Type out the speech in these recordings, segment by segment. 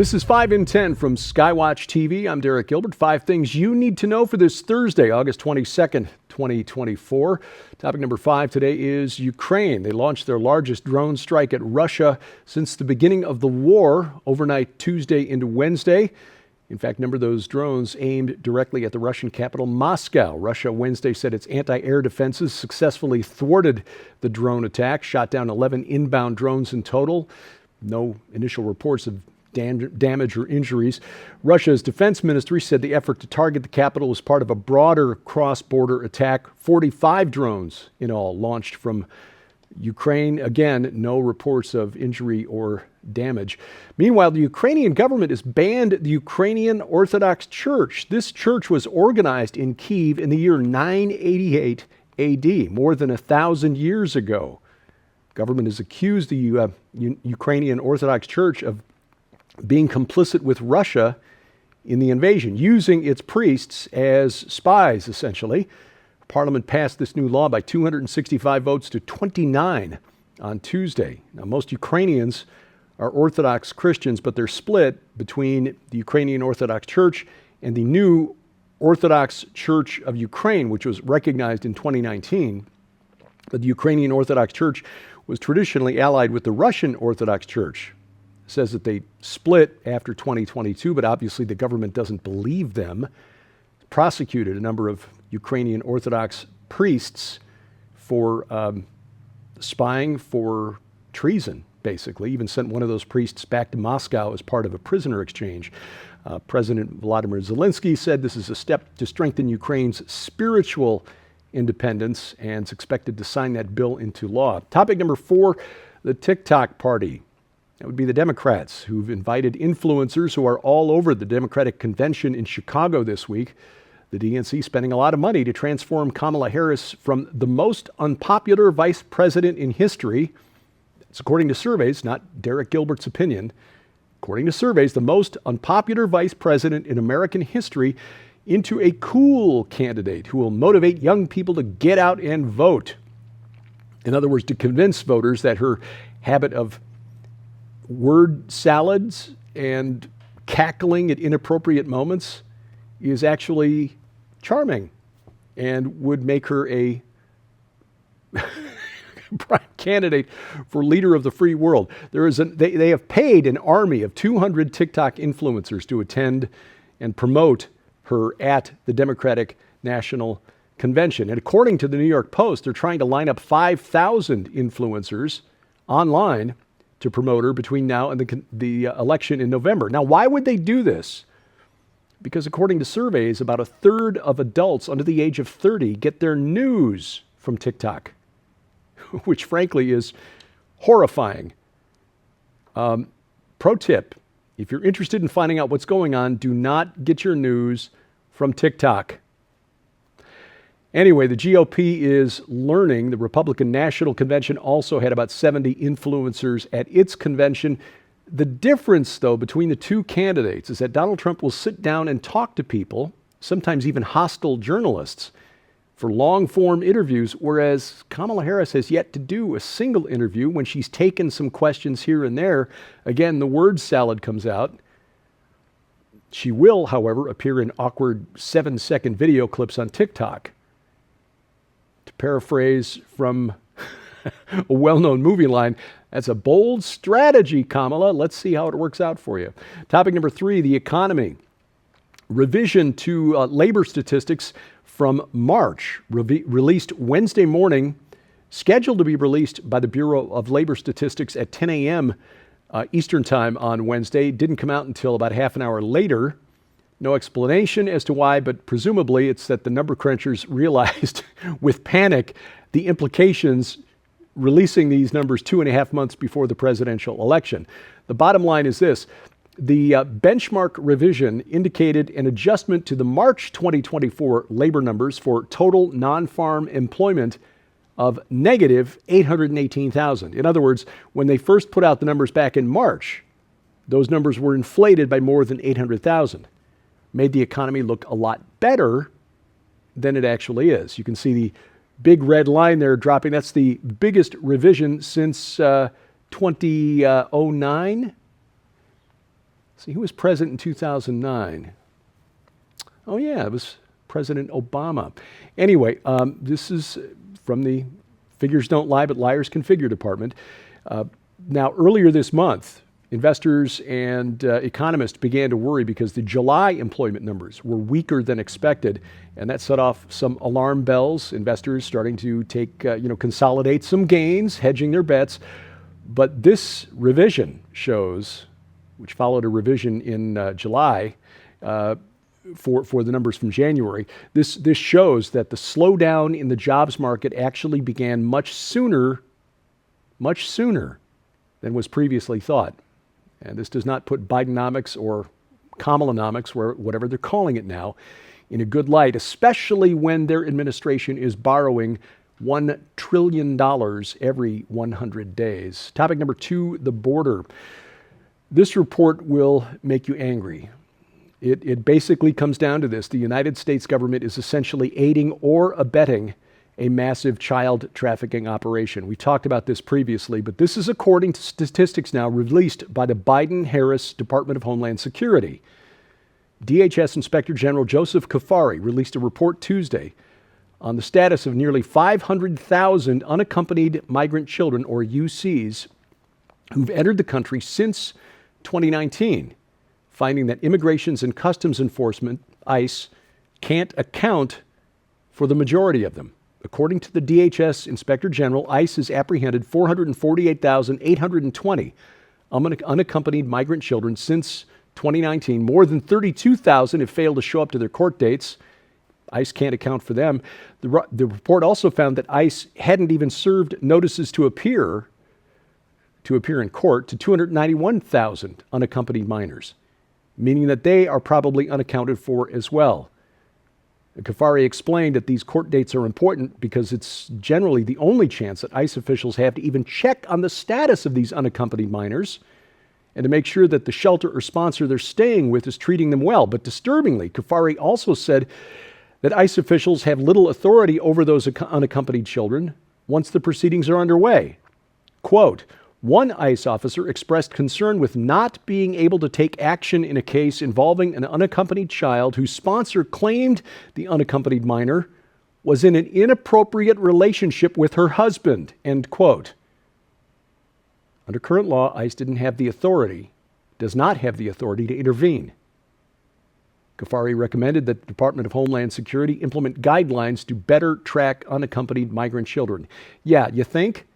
This is 5 in 10 from Skywatch TV. I'm Derek Gilbert. 5 things you need to know for this Thursday, August 22nd, 2024. Topic number 5 today is Ukraine. They launched their largest drone strike at Russia since the beginning of the war, overnight Tuesday into Wednesday. In fact, a number of those drones aimed directly at the Russian capital, Moscow. Russia Wednesday said its anti-air defenses successfully thwarted the drone attack, shot down 11 inbound drones in total. No initial reports of damage or injuries. Russia's defense ministry said the effort to target the capital was part of a broader cross-border attack. 45 drones in all launched from Ukraine. Again, no reports of injury or damage. Meanwhile, the Ukrainian government has banned the Ukrainian Orthodox Church. This church was organized in Kyiv in the year 988 AD, more than 1,000 years ago. Government has accused the Ukrainian Orthodox Church of being complicit with Russia in the invasion, using its priests as spies, essentially. Parliament passed this new law by 265 votes to 29 on Tuesday. Now, most Ukrainians are Orthodox Christians, but they're split between the Ukrainian Orthodox Church and the new Orthodox Church of Ukraine, which was recognized in 2019. But the Ukrainian Orthodox Church was traditionally allied with the Russian Orthodox Church. Says that they split after 2022, but obviously the government doesn't believe them. Prosecuted a number of Ukrainian Orthodox priests for spying for treason, basically. Even sent one of those priests back to Moscow as part of a prisoner exchange. President Vladimir Zelensky said this is a step to strengthen Ukraine's spiritual independence and is expected to sign that bill into law. Topic number 4, the TikTok party. That would be the Democrats, who've invited influencers who are all over the Democratic convention in Chicago this week. The DNC spending a lot of money to transform Kamala Harris from the most unpopular vice president in history. It's according to surveys, not Derek Gilbert's opinion. According to surveys, the most unpopular vice president in American history into a cool candidate who will motivate young people to get out and vote. In other words, to convince voters that her habit of word salads and cackling at inappropriate moments is actually charming and would make her a prime candidate for leader of the free world. They have paid an army of 200 TikTok influencers to attend and promote her at the Democratic National Convention. And according to the New York Post, they're trying to line up 5,000 influencers online to promote her between now and the election in November. Now, why would they do this? Because according to surveys, about a third of adults under the age of 30 get their news from TikTok, which frankly is horrifying. Pro tip, if you're interested in finding out what's going on, do not get your news from TikTok. Anyway, the GOP is learning. The Republican National Convention also had about 70 influencers at its convention. The difference, though, between the two candidates is that Donald Trump will sit down and talk to people, sometimes even hostile journalists, for long-form interviews, whereas Kamala Harris has yet to do a single interview. When she's taken some questions here and there, again, the word salad comes out. She will, however, appear in awkward 7-second video clips on TikTok. To paraphrase from a well-known movie line, that's a bold strategy, Kamala. Let's see how it works out for you. Topic number 3, the economy. Revision to labor statistics from March, released Wednesday morning, scheduled to be released by the Bureau of Labor Statistics at 10 a.m. Eastern time on Wednesday. Didn't come out until about half an hour later. No explanation as to why, but presumably it's that the number crunchers realized with panic the implications releasing these numbers 2.5 months before the presidential election. The bottom line is this. The benchmark revision indicated an adjustment to the March 2024 labor numbers for total non-farm employment of negative 818,000. In other words, when they first put out the numbers back in March, those numbers were inflated by more than 800,000. Made the economy look a lot better than it actually is. You can see the big red line there dropping. That's the biggest revision since 2009. See, who was president in 2009? Oh, yeah, it was President Obama. Anyway, this is from the Figures Don't Lie, but Liars Can Figure department. Now, earlier this month, investors and economists began to worry because the July employment numbers were weaker than expected, and that set off some alarm bells. Investors starting to consolidate some gains, hedging their bets. But this revision shows, which followed a revision in July for the numbers from January, this shows that the slowdown in the jobs market actually began much sooner than was previously thought. And this does not put Bidenomics or Kamalanomics, whatever they're calling it now, in a good light, especially when their administration is borrowing $1 trillion every 100 days. Topic number 2, the border. This report will make you angry. It basically comes down to this. The United States government is essentially aiding or abetting a massive child trafficking operation. We talked about this previously, but this is according to statistics now released by the Biden-Harris Department of Homeland Security. DHS Inspector General Joseph Kafari released a report Tuesday on the status of nearly 500,000 unaccompanied migrant children, or UCs, who've entered the country since 2019, finding that Immigrations and Customs Enforcement, ICE, can't account for the majority of them. According to the DHS Inspector General, ICE has apprehended 448,820 unaccompanied migrant children since 2019. More than 32,000 have failed to show up to their court dates. ICE can't account for them. The report also found that ICE hadn't even served notices to appear in court to 291,000 unaccompanied minors, meaning that they are probably unaccounted for as well. Kafari explained that these court dates are important because it's generally the only chance that ICE officials have to even check on the status of these unaccompanied minors and to make sure that the shelter or sponsor they're staying with is treating them well. But disturbingly, Kafari also said that ICE officials have little authority over those unaccompanied children once the proceedings are underway. Quote, one ICE officer expressed concern with not being able to take action in a case involving an unaccompanied child whose sponsor claimed the unaccompanied minor was in an inappropriate relationship with her husband, end quote. Under current law, ICE does not have the authority to intervene. Kafari recommended that the Department of Homeland Security implement guidelines to better track unaccompanied migrant children. Yeah, you think?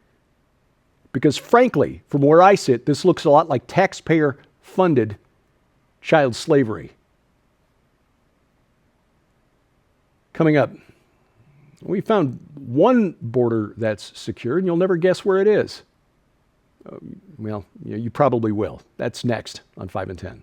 Because frankly, from where I sit, this looks a lot like taxpayer-funded child slavery. Coming up, we found one border that's secure, and you'll never guess where it is. You probably will. That's next on 5 and 10.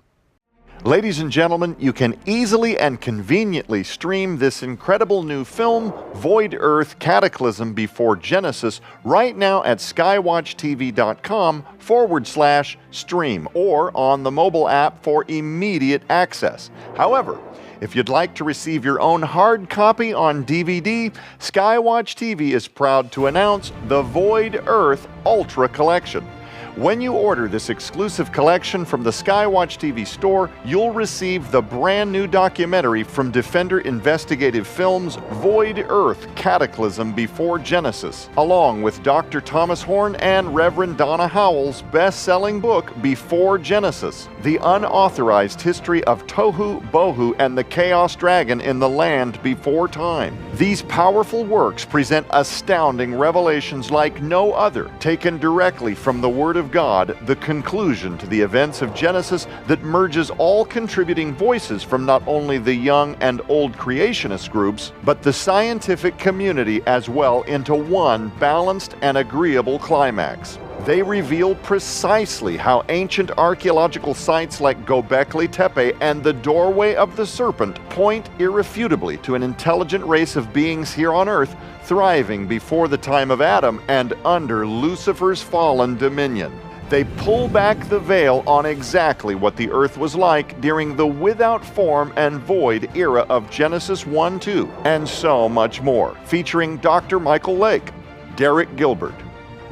Ladies and gentlemen, you can easily and conveniently stream this incredible new film, Void Earth: Cataclysm Before Genesis, right now at skywatchtv.com/stream or on the mobile app for immediate access. However, if you'd like to receive your own hard copy on DVD, Skywatch TV is proud to announce the Void Earth Ultra Collection. When you order this exclusive collection from the Skywatch TV store, you'll receive the brand new documentary from Defender Investigative Films, Void Earth: Cataclysm Before Genesis, along with Dr. Thomas Horn and Reverend Donna Howell's best-selling book, Before Genesis, The Unauthorized History of Tohu, Bohu, and the Chaos Dragon in the Land Before Time. These powerful works present astounding revelations like no other, taken directly from the Word of God, the conclusion to the events of Genesis that merges all contributing voices from not only the young and old creationist groups, but the scientific community as well into one balanced and agreeable climax. They reveal precisely how ancient archaeological sites like Göbekli Tepe and the Doorway of the Serpent point irrefutably to an intelligent race of beings here on Earth thriving before the time of Adam and under Lucifer's fallen dominion. They pull back the veil on exactly what the Earth was like during the without form and void era of Genesis 1-2, and so much more, featuring Dr. Michael Lake, Derek Gilbert,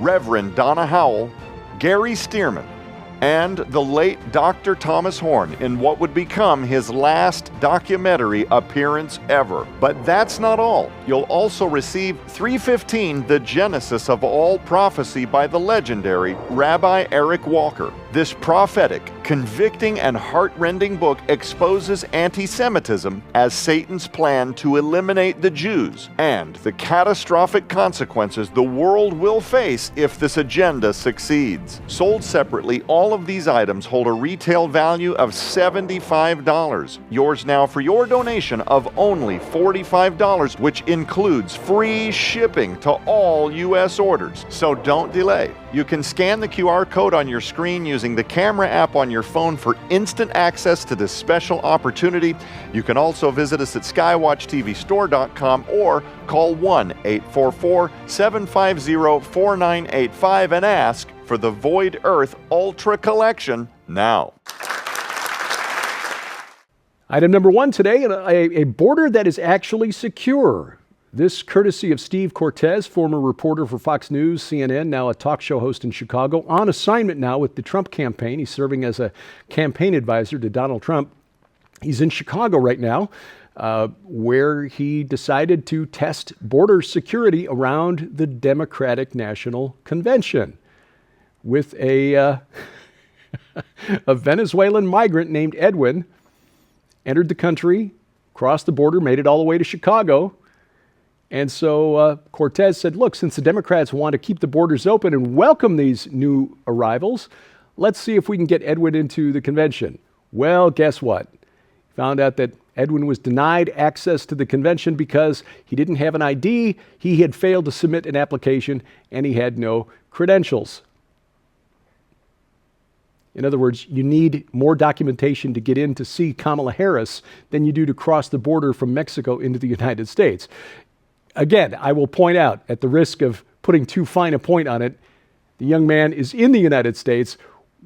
Reverend Donna Howell, Gary Stearman, and the late Dr. Thomas Horn in what would become his last documentary appearance ever. But that's not all. You'll also receive 315, The Genesis of All Prophecy by the legendary Rabbi Eric Walker. This prophetic, convicting, and heart-rending book exposes anti-Semitism as Satan's plan to eliminate the Jews and the catastrophic consequences the world will face if this agenda succeeds. Sold separately, all of these items hold a retail value of $75. Yours now for your donation of only $45, which includes free shipping to all U.S. orders. So don't delay. You can scan the QR code on your screen using the camera app on your phone for instant access to this special opportunity. You can also visit us at skywatchtvstore.com or call 1-844-750-4985 and ask for the Void Earth Ultra Collection now. Item number one today, a border that is actually secure. This courtesy of Steve Cortez, former reporter for Fox News, CNN, now a talk show host in Chicago, on assignment now with the Trump campaign. He's serving as a campaign advisor to Donald Trump. He's in Chicago right now, where he decided to test border security around the Democratic National Convention with a Venezuelan migrant named Edwin. Entered the country, crossed the border, made it all the way to Chicago. And so Cortez said, look, since the Democrats want to keep the borders open and welcome these new arrivals, let's see if we can get Edwin into the convention. Well, guess what? Found out that Edwin was denied access to the convention because he didn't have an ID, he had failed to submit an application, and he had no credentials. In other words, you need more documentation to get in to see Kamala Harris than you do to cross the border from Mexico into the United States. Again, I will point out, at the risk of putting too fine a point on it, the young man is in the United States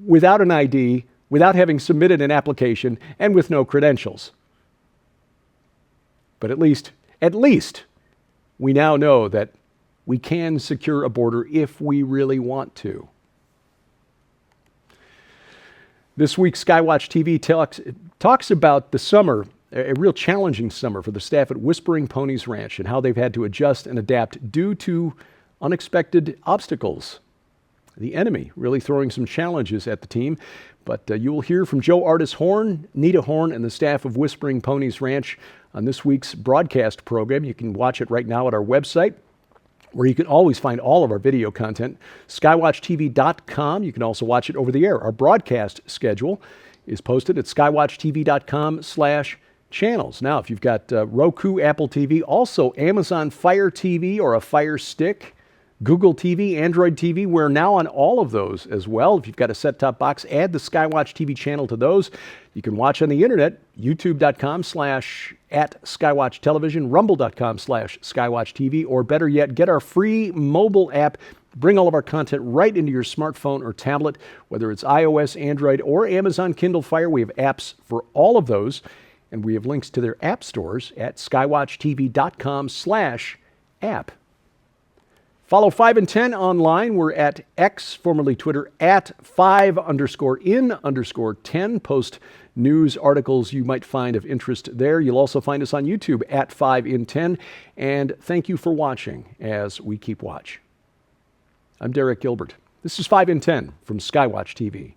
without an ID, without having submitted an application, and with no credentials. But at least, we now know that we can secure a border if we really want to. This week, Skywatch TV talks about the summer, a real challenging summer for the staff at Whispering Ponies Ranch and how they've had to adjust and adapt due to unexpected obstacles. The enemy really throwing some challenges at the team. But you will hear from Joe Artis Horn, Nita Horn, and the staff of Whispering Ponies Ranch on this week's broadcast program. You can watch it right now at our website, where you can always find all of our video content, skywatchtv.com. You can also watch it over the air. Our broadcast schedule is posted at skywatchtv.com/channels. Now, if you've got Roku, Apple TV, also Amazon Fire TV or a Fire Stick, Google TV, Android TV, we're now on all of those as well. If you've got a set-top box, add the Skywatch TV channel to those. You can watch on the internet, youtube.com/@Skywatch Television, rumble.com/Skywatch TV, or better yet, get our free mobile app. Bring all of our content right into your smartphone or tablet, whether it's iOS, Android, or Amazon Kindle Fire. We have apps for all of those, and we have links to their app stores at skywatchtv.com/app. Follow 5 in 10 online. We're at X, formerly Twitter, at 5_in_10. Post news articles you might find of interest there. You'll also find us on YouTube at 5 in 10. And thank you for watching as we keep watch. I'm Derek Gilbert. This is 5 in 10 from Skywatch TV.